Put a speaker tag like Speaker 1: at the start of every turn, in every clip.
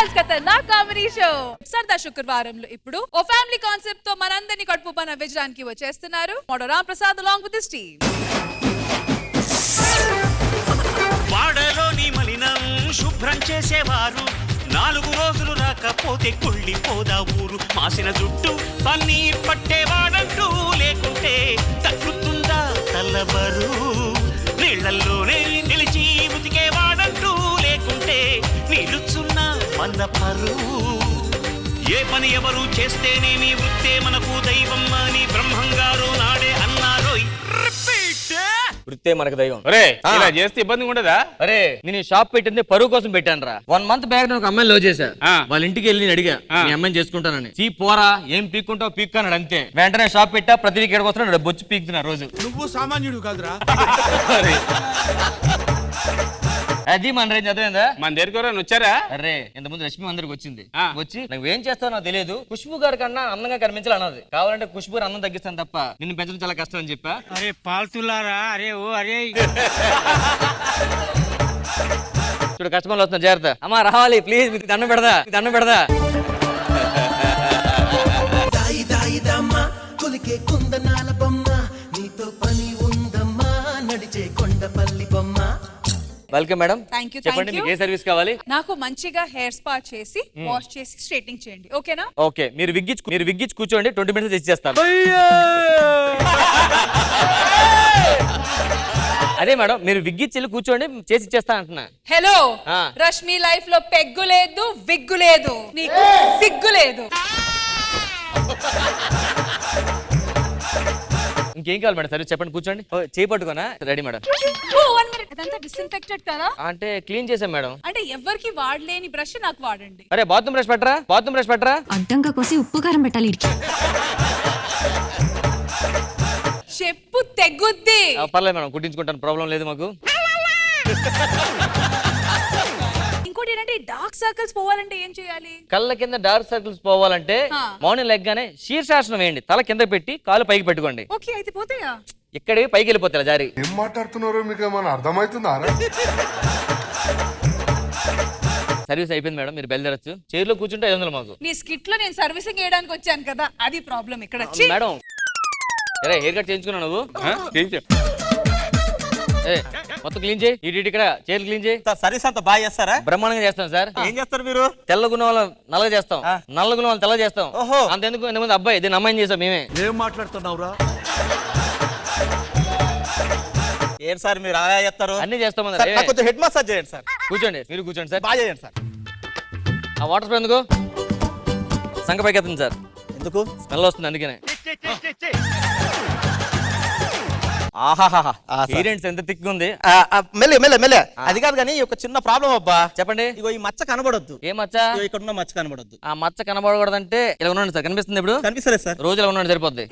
Speaker 1: ధమాకాస్ ఖతర్నాక్ comedy show సరదా శుక్రవారంలో ఇప్పుడు ఓ family concept తో మనందరినీ కడుపు పన నవ్వించడానికి వచ్చేస్తున్నారు మోడో Ram Prasad along with his team.
Speaker 2: వాడలోని మలినం శుభ్రం చేసేవారు 4 రోజులు రాకపోతే కుళ్ళిపోదా ఊరు. మాసిన జుట్టు పన్నీర్ పట్టేవాడంటూ లేకుంటే తగ్గుతుందా తల్లబరు. నీళ్లల్లోనే నిలిచి ఉతికేవాడంటూ లేకుంటే నిలుచున్న మందపరు. ఏ పని ఎవరు చేస్తేనేమి వృత్తే మనకు దైవం అని బ్రహ్మంగారు నాడే అన్నారోయ్.
Speaker 3: వృత్తే మనకు దైవం.
Speaker 4: ఇలా చేస్తే ఇబ్బంది ఉండదా?
Speaker 3: అరే నేను షాప్ పెట్టింది పరువు కోసం పెట్టాను రా. 1 మంత్ బ్యాక్ నేను ఒక అమ్మాయిని లవ్ చేశా. వాళ్ళ ఇంటికి వెళ్ళి అడిగా మీ అమ్మాయిని చేసుకుంటానని. చీ పోరా ఏం పీక్కుంటావు పీక్ అన్నాడు అంతే. వెంటనే షాప్ పెట్టా, ప్రతి వీక్ ఎక్కడికి వస్తున్నా బొచ్చి పీక్తున్నా రోజు.
Speaker 5: నువ్వు సామాన్యుడు కాదురా.
Speaker 3: అది మన రేంజ్ చదివిందా?
Speaker 4: మన దగ్గరికి ఎవరైనా వచ్చారా?
Speaker 3: అరే ఇంత ముందు రష్మి అందరికి వచ్చింది. వచ్చి నాకు ఏం చేస్తావు నాకు తెలియదు, ఖుష్బు గారి కన్నా అందంగా కనిపించాలి అన్నది. కావాలంటే ఖుష్బు గారు అందం తగ్గిస్తాను తప్ప నిన్ను పెంచడం చాలా కష్టం అని చెప్పా.
Speaker 2: అరే పాల్తులారా, అరే ఓ అరే
Speaker 3: చూడు కస్టమర్లు వస్తున్నారు, జాగ్రత్త. అమ్మా రావాలి ప్లీజ్, మీకు దండం పెడదా, దండం పెడదా.
Speaker 6: కొలికే కుందనాల బొమ్మ నీతో పని ఉందమ్మా, నడిచే కొండపల్లి బొమ్మ.
Speaker 3: Welcome madam.
Speaker 1: థాంక్యూ.
Speaker 3: చెప్పండి మీకు ఏ సర్వీస్ కావాలి?
Speaker 1: నాకు మంచిగా హెయిర్ స్పా చేసి వాష్ చేసి స్ట్రైట్నింగ్ చేయండి, ఓకేనా?
Speaker 3: ఓకే, మీరు విగ్గిచ్చి కూర్చోండి, 20 మినిట్స్ ఇచ్చేస్తాను. అదే మేడం, మీరు విగ్గిచ్చి కూర్చోండి, చేసి ఇచ్చేస్తా అంటున్నా.
Speaker 1: హలో, రష్మి లైఫ్ లో పెగ్గు లేదు, విగ్గు లేదు, నీకు సిగ్గు లేదు.
Speaker 3: ఇంకేం కావాలి మేడం? సరే చెప్పండి, కూర్చోండి. చేయి పట్టుకోనా? Ready madam.
Speaker 1: అదంతా డిస్ఇన్ఫెక్టెడ్ కదా?
Speaker 3: అంటే క్లీన్ చేసాం మేడం.
Speaker 1: అంటే ఎవరికి వాడలేని బ్రష్ నాకు వాడండి.
Speaker 3: అరే బాత్రూమ్ బ్రష్ పెట్టరా, బాత్రూమ్ బ్రష్ పెట్టరా.
Speaker 7: అడ్డంగా కోసి ఉప్పు కారం పెట్టాలి.
Speaker 1: చెప్పు తెగుద్ది.
Speaker 3: పర్లేదు మేడం, కుట్టించుకుంటాను, ప్రాబ్లం లేదు మాకు.
Speaker 1: ఇంకోటి ఏంటంటే డార్క్ సర్కిల్స్ పోవాలంటే ఏం చేయాలి?
Speaker 3: కళ్ళ కింద డార్క్ సర్కిల్స్ పోవాలంటే మార్నింగ్ లెగ్గానే శీర్షాసనం వేయండి, తల కింద పెట్టి కాలు పైకి పెట్టుకోండి.
Speaker 1: ఓకే, అయితే పోతాయా?
Speaker 3: ఇక్కడికి పైకి వెళ్ళిపోతారా జారి.
Speaker 5: ఏం మాట్లాడుతున్నారో మీకు ఏమైనా అర్థమవుతుందా?
Speaker 3: సర్వీస్ అయిపోయింది మేడం, మీరు బయలుదేరచ్చు. చైర్లో కూర్చుంటే 500 మాకు.
Speaker 1: నీ స్కిట్ లో నేను సర్వీసింగ్ చేయడానికి వచ్చాను కదా, అది ప్రాబ్లం ఇక్కడ.
Speaker 3: మేడం అరే హెయిర్ కట్ చేయించుకున్నావు నువ్వు? మొత్తం క్లీన్ చేయి, ఇటు ఇక్కడ చైర్ క్లీన్ చేయి.
Speaker 2: సర్వీస్ అంతా బాగా చేస్తారా?
Speaker 3: బ్రహ్మాండంగా చేస్తాం సార్.
Speaker 2: ఏం చేస్తారు మీరు?
Speaker 3: తెల్లగున్న వాళ్ళ నల్లగా చేస్తాం, నల్లగున్న వాళ్ళని తెల్ల చేస్తాం. అంతెందుకు ఇంతకుముందు అబ్బాయి దీన్ని అమ్మాయిని చేస్తాం మేమే.
Speaker 5: ఏం మాట్లాడుతున్నావురా?
Speaker 2: ఏం సార్ మీరు అలా చేస్తారు?
Speaker 3: అన్ని చేస్తాం.
Speaker 2: కొంచెం హెడ్ మసాజ్ చేయండి సార్.
Speaker 3: కూర్చోండి, మీరు కూర్చోండి సార్.
Speaker 2: బాగా చేయండి సార్.
Speaker 3: ఆ వాటర్ స్ప్రే ఎందుకు? సంగ పైకి ఎత్తుంది సార్.
Speaker 2: ఎందుకు?
Speaker 3: స్మెల్ వస్తుంది అందుకనే. ఆహాహా, ఎంత థిక్ ఉంది.
Speaker 2: Mellea mellea mellea. అది కాదు కానీ ఒక చిన్న ప్రాబ్లం అబ్బా.
Speaker 3: చెప్పండి.
Speaker 2: ఇగో ఈ మచ్చ కనబడొద్దు.
Speaker 3: ఏ మచ్చ?
Speaker 2: ఇక్కడ ఉన్న మచ్చ కనబడొద్దు.
Speaker 3: ఆ మచ్చ కనబడకూడదంటే ఇలా ఉండండి సార్. కనిపిస్తుంది ఇప్పుడు?
Speaker 2: కనిపిస్తలేదు సార్.
Speaker 3: రోజు ఇలా ఉండండి సరిపోద్ది.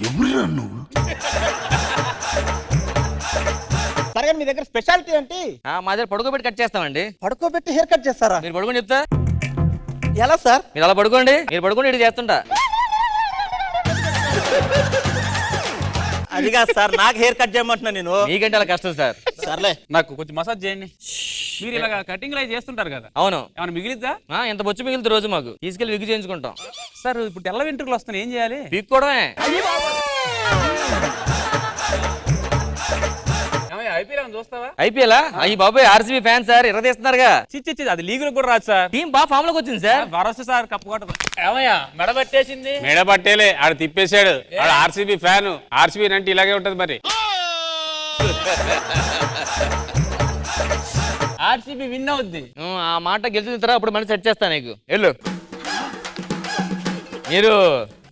Speaker 2: సరే మీ దగ్గర స్పెషాలిటీ ఏంటి?
Speaker 3: మా దగ్గర పడుకోబెట్టి కట్ చేస్తామండి.
Speaker 2: పడుకోబెట్టి హెయిర్ కట్ చేస్తారా?
Speaker 3: మీరు పడుకొని చెప్తా.
Speaker 2: ఎలా సార్?
Speaker 3: మీరు అలా పడుకోండి, మీరు పడుకోండి, ఇటు చేస్తుంటా.
Speaker 2: అది కాదు సార్, నాకు హెయిర్ కట్ చేయమంటున్నా నేను.
Speaker 3: మీకంటే అలా కష్టం సార్.
Speaker 2: సర్లే,
Speaker 4: నాకు కొంచెం మసాజ్ చేయండి. మీరు ఇలా కటింగ్ లైవ్ చేస్తుంటారు కదా?
Speaker 3: అవును.
Speaker 4: ఏమైనా మిగిలిద్దా?
Speaker 3: ఎంత బొచ్చు మిగిలితే రోజు మాకు తీసుకెళ్లి విగ్గు చేయించుకుంటాం
Speaker 4: సార్. ఇప్పుడు తెల్ల వెంట్రుకలు వస్తున్నాయి, ఏం చేయాలి?
Speaker 3: పీక్కోవడమే.
Speaker 4: చూస్తావా?
Speaker 3: ఐపీఎల్ అయ్యి బాబాయ్, ఆర్సీబీ ఫ్యాన్ సార్, ఇరదీస్తున్నారుగా.
Speaker 4: చిచ్చి అది లీగ్ కూడా రాదు సార్.
Speaker 3: టీం బాగా ఫామ్ లోకి వచ్చింది సార్.
Speaker 4: వరస్ట్ సార్, కప్పు కొట్టదు.
Speaker 3: ఏమయ్యా మెడ పట్టేసింది?
Speaker 4: మెడ పట్టేలే, ఆడు తిప్పేశాడు. ఆడు ఆర్సీబీ ఫ్యాన్. ఆర్సీబీ అంటే ఇలాగే ఉంటది మరి.
Speaker 3: ఆర్సీబీ విన్ అవుద్ది. ఆ మాట గెలిచిన తర్వాత అప్పుడు మళ్ళీ సెట్ చేస్తా నీకు. వెళ్ళు. మీరు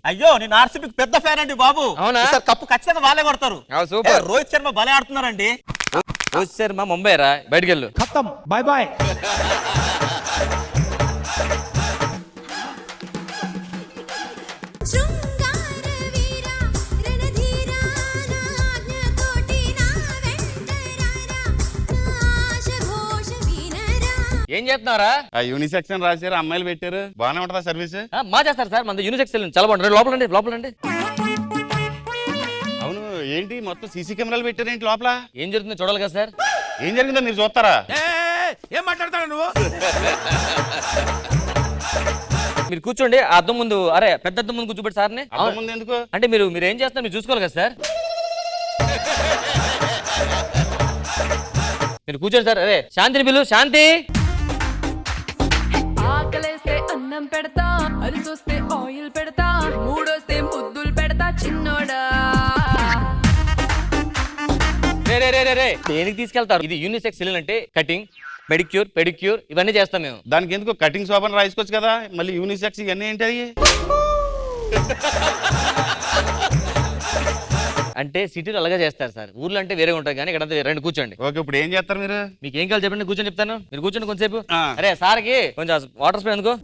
Speaker 2: అయ్యో నేను ఆర్సీబీ పెద్ద ఫ్యాన్ అండి బాబు.
Speaker 3: అవునా?
Speaker 2: కప్పు ఖచ్చితంగా వాళ్ళే కొడతారు.
Speaker 3: సూపర్.
Speaker 2: రోహిత్ శర్మ భలే ఆడుతున్నారండి.
Speaker 3: రోహిత్ శర్మ ముంబై రా, బయటకు వెళ్ళు.
Speaker 5: ఖతం, బాయ్ బాయ్.
Speaker 3: ఏం చేస్తున్నారా?
Speaker 4: యూనిసెక్షన్ రాశారు, అమ్మాయిలు పెట్టారు. బాగానే ఉంటుందా సర్వీస్?
Speaker 3: మా చేస్తారు సార్, మన యూనిసెక్స్ చాలా బాగుంటుంది. లోపలండి, లోపలండి.
Speaker 4: అవును, ఏంటి మొత్తం సీసీ కెమెరాలు పెట్టారు ఏంటి లోపల?
Speaker 3: ఏం జరుగుతుందో చూడాలి కదా సార్.
Speaker 4: ఏం జరిగిందో మీరు చూస్తారా?
Speaker 5: ఏం మాట్లాడతాడు నువ్వు?
Speaker 3: మీరు కూర్చోండి ఆ అద్దం ముందు, అరే పెద్ద అద్దం ముందు కూర్చోబెట్టి సార్ని.
Speaker 4: అర్థం ముందు ఎందుకు?
Speaker 3: అంటే మీరు ఏం చేస్తారు మీరు చూసుకోవాలి కదా సార్. మీరు కూర్చోండి సార్. అరే శాంతిని పిలు. శాంతి
Speaker 8: ఆకలేస్తే అన్నం పెడతా, అరిసొస్తే ఆయిల్ పెడతా, మూడొస్తే ముద్దులు పెడతా చిన్నోడా.
Speaker 3: రే రే రే రే రే దేనికి తీసుకెళ్తారు? ఇది యూనిసెక్స్ సెలూన్ అంటే కటింగ్, మెడిక్యూర్, పెడిక్యూర్ ఇవన్నీ చేస్తాం మేము.
Speaker 4: దానికి ఎందుకు కటింగ్ శోభన రాసుకోవచ్చు కదా, మళ్ళీ యూనిసెక్స్ ఇవన్నీ ఏంటి అవి?
Speaker 3: అంటే సిటీలో అలాగే చేస్తారు సార్, ఊర్లో అంటే వేరే ఉంటాయి కానీ ఇక్కడ రెండు. కూర్చోండి.
Speaker 4: ఓకే, ఇప్పుడు ఏం చేస్తారు మీరు?
Speaker 3: మీకు ఏం కావాలి చెప్పండి, కూర్చొని చెప్తాను. మీరు కూర్చోండి కొంచెంసేపు.
Speaker 4: ఆ.
Speaker 3: అరే సార్కి కొంచెం వాటర్ స్ప్రే ఎందుకో.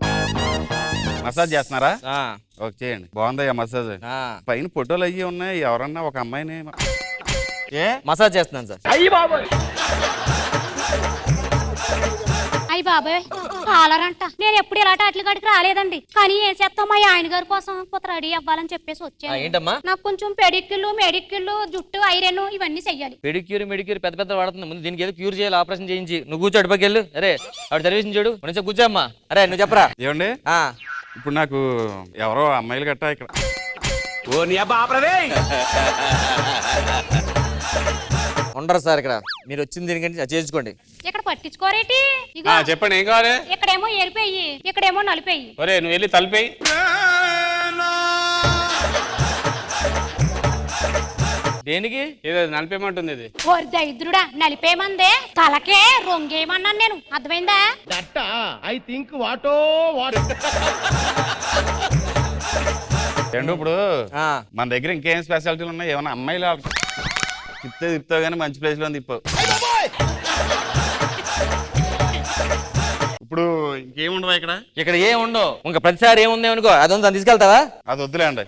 Speaker 4: మసాజ్ చేస్తున్నారా?
Speaker 3: ఆ,
Speaker 4: ఓకే చేయండి. బాగుందయ్యా మసాజ్.
Speaker 3: ఆ.
Speaker 4: పైన ఫోటోలు అయ్యి ఉన్నాయి, ఎవరన్నా ఒక అమ్మాయిని
Speaker 3: మసాజ్ చేస్తున్నాను సార్.
Speaker 7: అయ్యి బాబాయ్ కాలరంట. నేను ఎప్పుడు ఇలాంటి అట్ల కాడికి రాలేదండి, కానీ ఏం చేస్తాం మా ఆయన గారి కోసం కొత్త రెడీ అవ్వాలని చెప్పేసి వచ్చాను.
Speaker 3: ఏంటమ్మా?
Speaker 7: నాకు కొంచెం పెడిక్కిళ్ళు, మెడిక్కిళ్ళు, జుట్టు ఐరన్ ఇవన్నీ చెయ్యాలి.
Speaker 3: పెడిక్యూర్ మెడిక్యూర్ పెద్ద పెద్ద వాడుతుంది. ముందు దీనికి ఏదో క్యూర్ చేయాలి, ఆపరేషన్ చేయించి. నువ్వు కూర్చో, అటుపకెళ్ళు. అరే ఆవిడ సర్వీస్ చూడు. కొంచెం కూర్చోమ్మా. అరే నువ్వు చెప్పరా.
Speaker 4: ఏమండి
Speaker 3: ఆ,
Speaker 4: ఇప్పుడు నాకు ఎవరో అమ్మాయిలు గట్టా ఇక్కడ
Speaker 3: ఉండరు సార్ ఇక్కడ. మీరు వచ్చింది దీనికంటే చేయించుకోండి.
Speaker 7: ఇక్కడ పట్టించుకోరేటి? ఇగో
Speaker 4: చెప్పండి ఏం కావాలి?
Speaker 7: ఇక్కడేమో ఎరిపోయి, ఇక్కడేమో నలిపోయి.
Speaker 4: ఒరే నువ్వు వెళ్ళి తలిపేయి.
Speaker 3: దేనికి?
Speaker 4: ఏదో నలిపేయమంటుంది ఇది.
Speaker 7: ఓరి దరిద్రుడా, నలిపేయమందే తలకే రొంగేయమన్నాను నేను, అర్థమైందా?
Speaker 4: రెండు ఇప్పుడు
Speaker 3: ఆ,
Speaker 4: మన దగ్గర ఇంకేం స్పెషాలిటీలు ఉన్నాయి? ఏమన్నా అమ్మాయిలు తిప్పుతావు కానీ మంచి ప్లేస్ లో తిప్పావు. ఇప్పుడు ఇంకేముండవా ఇక్కడ?
Speaker 3: ఇక్కడ ఏం ఉండవు. ఇంకా ప్రతిసారి ఏముంది అనుకో అదంతా దాన్ని తీసుకెళ్తావా?
Speaker 4: అది వద్దులేండి,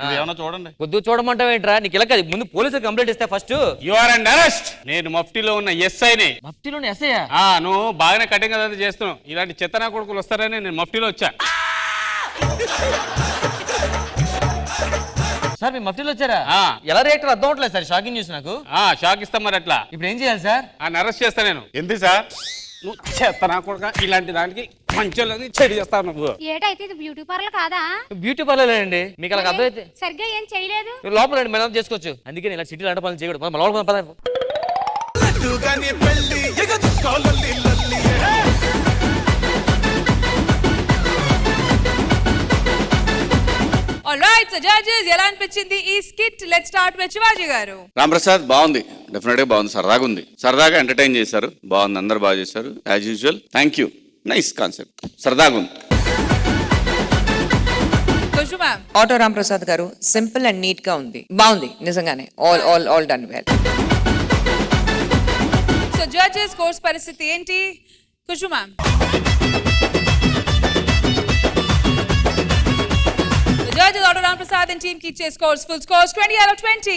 Speaker 4: ఇది ఏమన్నా చూడండి.
Speaker 3: కొద్దిగా చూడమంటావు ఏంట్రా? నీకు ఇలా కాదు, ముందు పోలీసులు కంప్లైంట్ ఇస్తే first.
Speaker 4: You are under arrest. నేను మఫ్టీలో ఉన్న ఎస్ఐని.
Speaker 3: మఫ్టీలోని ఎస్ఐ?
Speaker 4: నువ్వు బాగానే కటింగ్ అదంతా చేస్తున్నావు. ఇలాంటి చెత్తనా కొడుకులు వస్తారని నేను మఫ్టీలో వచ్చా.
Speaker 3: సార్ మీ మఫ్టీలో వచ్చారా?
Speaker 4: ఆ.
Speaker 3: ఎలా రియాక్టర్ అర్థం అవట్లేదు సార్, షాకింగ్ న్యూస్ నాకు.
Speaker 4: షాక్ ఇస్తాం మరి అట్లా.
Speaker 3: ఇప్పుడు ఏం చేయాలి సార్?
Speaker 4: అరెస్ట్ చేస్తా నేను. ఎందుకు సార్? నువ్వు చెత్తనా కొడుక ఇలాంటి దానికి మంచి చెడు చేస్తావు నువ్వు.
Speaker 7: ఏటైతే ఇది బ్యూటీ పార్లర్ కాదా?
Speaker 3: బ్యూటీ పార్లర్ అండి. మీకు అలా అర్థమైతే
Speaker 7: సరిగ్గా ఏం చేయలేదు.
Speaker 3: లోపల రండి, మనం చేసుకోవచ్చు. అందుకే ఇలా సిటీలో అంటే పనులు చేయకూడదు. మన లోపల పద.
Speaker 1: ఆల్రైట్ సో జడ్జెస్, ఎలా అనిపించింది ఈ skit? Let's start with Shivaji గారు.
Speaker 9: రాంప్రసాద్ బాగుంది, డెఫినెట్ గా బాగుంది, సరదాగా ఉంది, సరదాగా ఎంటర్టైన్ చేశారు, బాగుంది, అందరు బాగా చేశారు as usual. Thank you, nice concept, సరదాగా ఉంది.
Speaker 1: ఖుషు మ్యామ్.
Speaker 10: ఆటో రాంప్రసాద్ గారు సింపుల్ అండ్ నీట్ గా ఉంది, బాగుంది నిజంగానే. All done well.
Speaker 1: So judges course పరిస్థితి ఏంటి? ఖుషు ma'am. Judges Auto Ram Prasad and team ki scores full scores 20 out of 20.